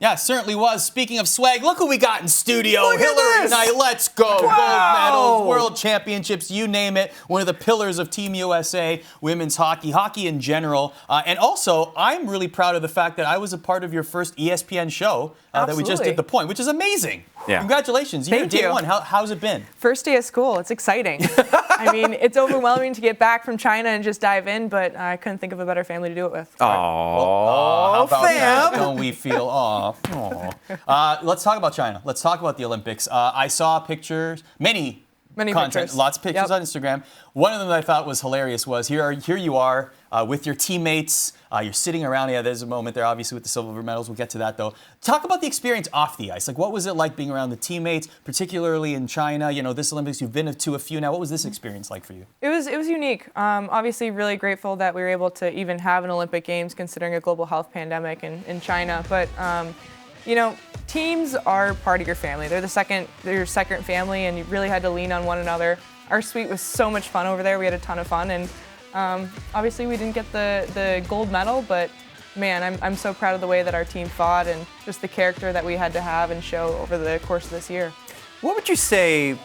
Yeah, it certainly was. Speaking of swag, look who we got in studio. Look at Hilary this. Knight, let's go. Wow. Gold medals, world championships, you name it. One of the pillars of Team USA, women's hockey in general. And also, I'm really proud of the fact that I was a part of your first ESPN show that we just did The Point, which is amazing. Yeah. Congratulations. You're Thank day you. one. How's it been? First day of school. It's exciting. I mean, it's overwhelming to get back from China and just dive in, but I couldn't think of a better family to do it with. How about that? fam. Don't we feel let's talk about China. Let's talk about the Olympics. I saw pictures, many content, pictures. lots of pictures Yep. on Instagram. One of them that I thought was hilarious was here you are with your teammates. You're sitting around. Yeah, there's a moment there, obviously, with the silver medals. We'll get to that, though. Talk about the experience off the ice. Like, what was it like being around the teammates, particularly in China? You know, this Olympics, you've been to a few now. What was this experience like for you? It was unique. Obviously, really grateful that we were able to even have an Olympic Games considering a global health pandemic in China. But, you know, teams are part of your family. They're your second family, and you really had to lean on one another. Our suite was so much fun over there. We had a ton of fun, and obviously we didn't get the gold medal, but man, I'm so proud of the way that our team fought and just the character that we had to have and show over the course of this year. What would you say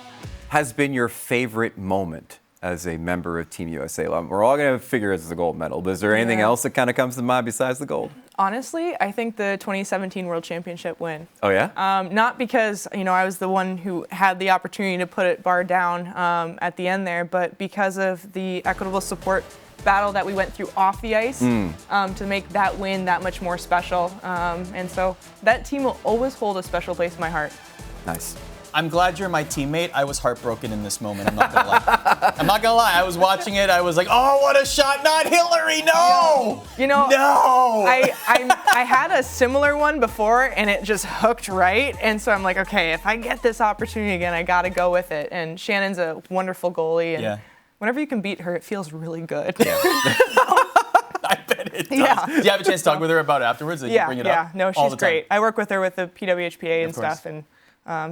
has been your favorite moment as a member of Team USA? We're all going to figure it's the gold medal, but is there anything else that kind of comes to mind besides the gold? Honestly, I think the 2017 World Championship win. Oh, yeah? Not because, you know, I was the one who had the opportunity to put it bar down at the end there, but because of the equitable support battle that we went through off the ice to make that win that much more special. And so that team will always hold a special place in my heart. Nice. I'm glad you're my teammate. I was heartbroken in this moment. I'm not gonna lie. I'm not gonna lie. I was watching it. I was like, oh, what a shot! Not Hilary. No. You know, no. I had a similar one before, and it just hooked right. And so I'm like, okay, if I get this opportunity again, I got to go with it. And Shannon's a wonderful goalie, and whenever you can beat her, it feels really good. Yeah. I bet it does. Yeah. Do you have a chance to talk with her about it afterwards? Did you bring it up? No, all she's the time? great. I work with her with the PWHPA and Of course. stuff, and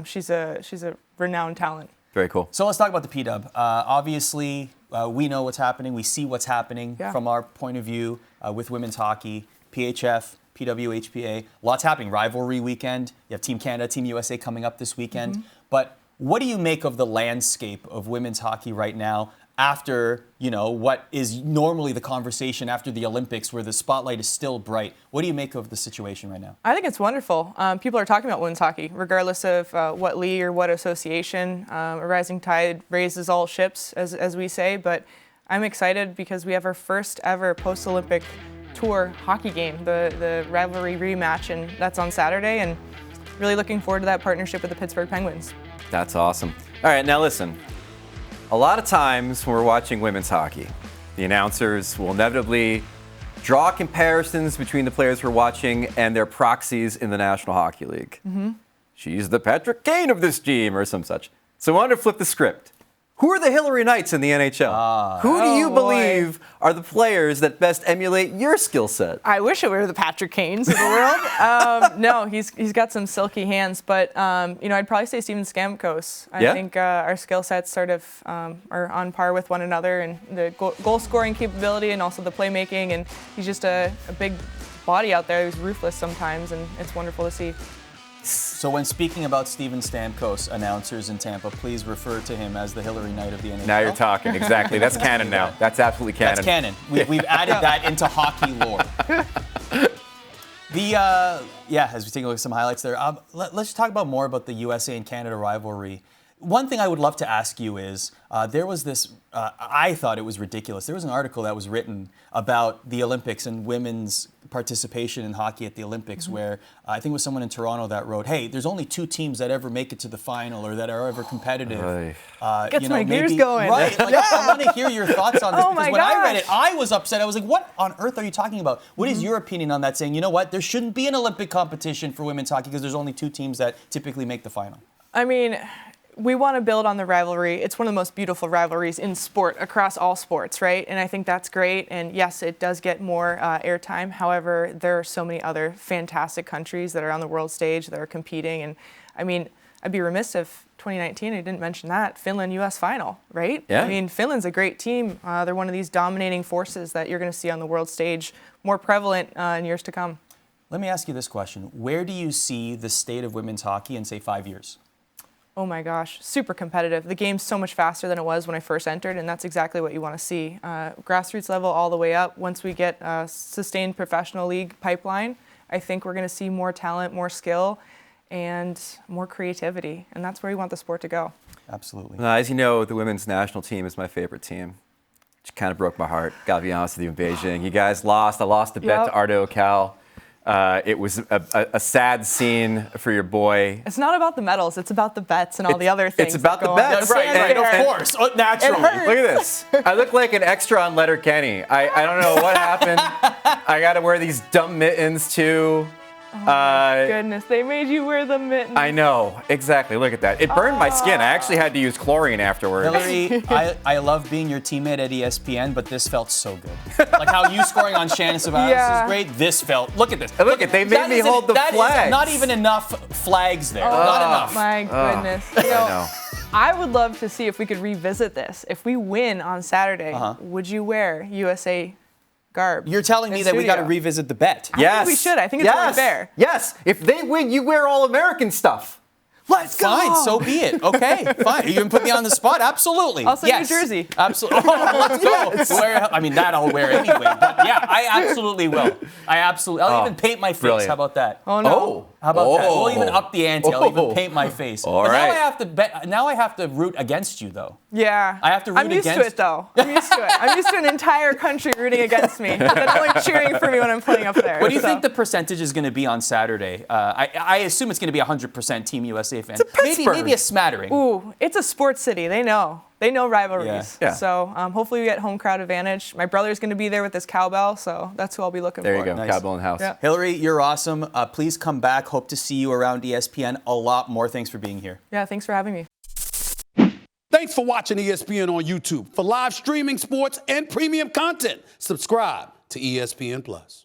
she's a renowned talent. Very cool. So let's talk about the P-Dub. Obviously, we know what's happening. We see what's happening from our point of view with women's hockey, PHF, PWHPA. Lots happening. Rivalry weekend. You have Team Canada, Team USA coming up this weekend. But what do you make of the landscape of women's hockey right now after, you know, what is normally the conversation after the Olympics where the spotlight is still bright? What do you make of the situation right now? I think it's wonderful. People are talking about women's hockey, regardless of what league or what association. A rising tide raises all ships, as we say. But I'm excited because we have our first ever post-Olympic tour hockey game, the rivalry rematch, and that's on Saturday. And really looking forward to that partnership with the Pittsburgh Penguins. That's awesome. All right, now listen. A lot of times when we're watching women's hockey, the announcers will inevitably draw comparisons between the players we're watching and their proxies in the National Hockey League. She's the Patrick Kane of this team or some such. So I wanted to flip the script. Who are the Hilary Knights in the NHL? Who do you believe are the players that best emulate your skill set? I wish it were the Patrick Kanes of the world. No, he's got some silky hands, but you know, I'd probably say Steven Stamkos. I think our skill sets sort of are on par with one another, and the goal scoring capability and also the playmaking, and he's just a big body out there who's ruthless sometimes, and it's wonderful to see. So when speaking about Steven Stamkos, announcers in Tampa, please refer to him as the Hilary Knight of the NHL. Now you're talking, exactly. That's canon now. That's absolutely canon. That's canon. We've added that into hockey lore. As we take a look at some highlights there, let's talk about more about the USA and Canada rivalry. One thing I would love to ask you is, there was this, I thought it was ridiculous. There was an article that was written about the Olympics and women's participation in hockey at the Olympics where I think it was someone in Toronto that wrote, hey, there's only 2 teams that ever make it to the final or that are ever competitive. Gets my gears going. Right. Like, I want to hear your thoughts on this because when I read it, I was upset. I was like, what on earth are you talking about? What is your opinion on that, saying, you know what, there shouldn't be an Olympic competition for women's hockey because there's only 2 teams that typically make the final? I mean, we want to build on the rivalry. It's one of the most beautiful rivalries in sport, across all sports, right? And I think that's great. And yes, it does get more airtime. However, there are so many other fantastic countries that are on the world stage that are competing. And I mean, I'd be remiss if 2019, I didn't mention that, Finland-US final, right? Yeah. I mean, Finland's a great team. They're one of these dominating forces that you're going to see on the world stage, more prevalent in years to come. Let me ask you this question. Where do you see the state of women's hockey in, say, 5 years? Oh my gosh, super competitive. The game's so much faster than it was when I first entered, and that's exactly what you want to see. Grassroots level all the way up. Once we get a sustained professional league pipeline, I think we're going to see more talent, more skill, and more creativity, and that's where we want the sport to go. Absolutely. As you know, the women's national team is my favorite team. Which kind of broke my heart, gotta be honest with you, in Beijing. You guys lost. I lost the bet to Ardo Cal. It was a sad scene for your boy. It's not about the medals. It's about the bets and all the other things. It's about the bets. Right, of course. Naturally. Look at this. I look like an extra on Letterkenny. I don't know what happened. I got to wear these dumb mittens, too. Oh my goodness, they made you wear the mittens. I know, exactly. Look at that. It burned my skin. I actually had to use chlorine afterwards. Hilary, I love being your teammate at ESPN, but this felt so good. Like how you scoring on Shannon Ceballos is great. This felt, look at this. Look at, they made me hold the flags. Not even enough flags there. Not enough. My goodness. You know, I would love to see if we could revisit this. If we win on Saturday, would you wear USA garb? You're telling me that we got to revisit the bet. I think we should. I think it's only fair. Yes. If they win, you wear all American stuff. Let's go. Fine, so be it. Okay, fine. You can put me on the spot? Absolutely. Also, New Jersey. Absolutely. Oh, let's go. I mean, that I'll wear anyway. But yeah, I absolutely will. I'll even paint my face. Brilliant. How about that? Oh, no. How about that? We'll even up the ante. I'll even paint my face. All but right. now I have to bet. Now I have to root against you, though. Yeah. I have to root against. I'm used to it, though. I'm used to it. I'm used to an entire country rooting against me, but then only cheering for me when I'm playing up there. What do you think the percentage is going to be on Saturday? I assume it's going to be 100% Team USA fans. Maybe a smattering. Ooh, it's a sports city. They know. They know rivalries. Yeah. So hopefully we get home crowd advantage. My brother's going to be there with his cowbell, so that's who I'll be looking for. There you go. Nice. Cowbell in the house. Yeah. Hilary, you're awesome. Please come back. Hope to see you around ESPN a lot more. Thanks for being here. Yeah, thanks for having me. Thanks for watching ESPN on YouTube. For live streaming, sports, and premium content, subscribe to ESPN+.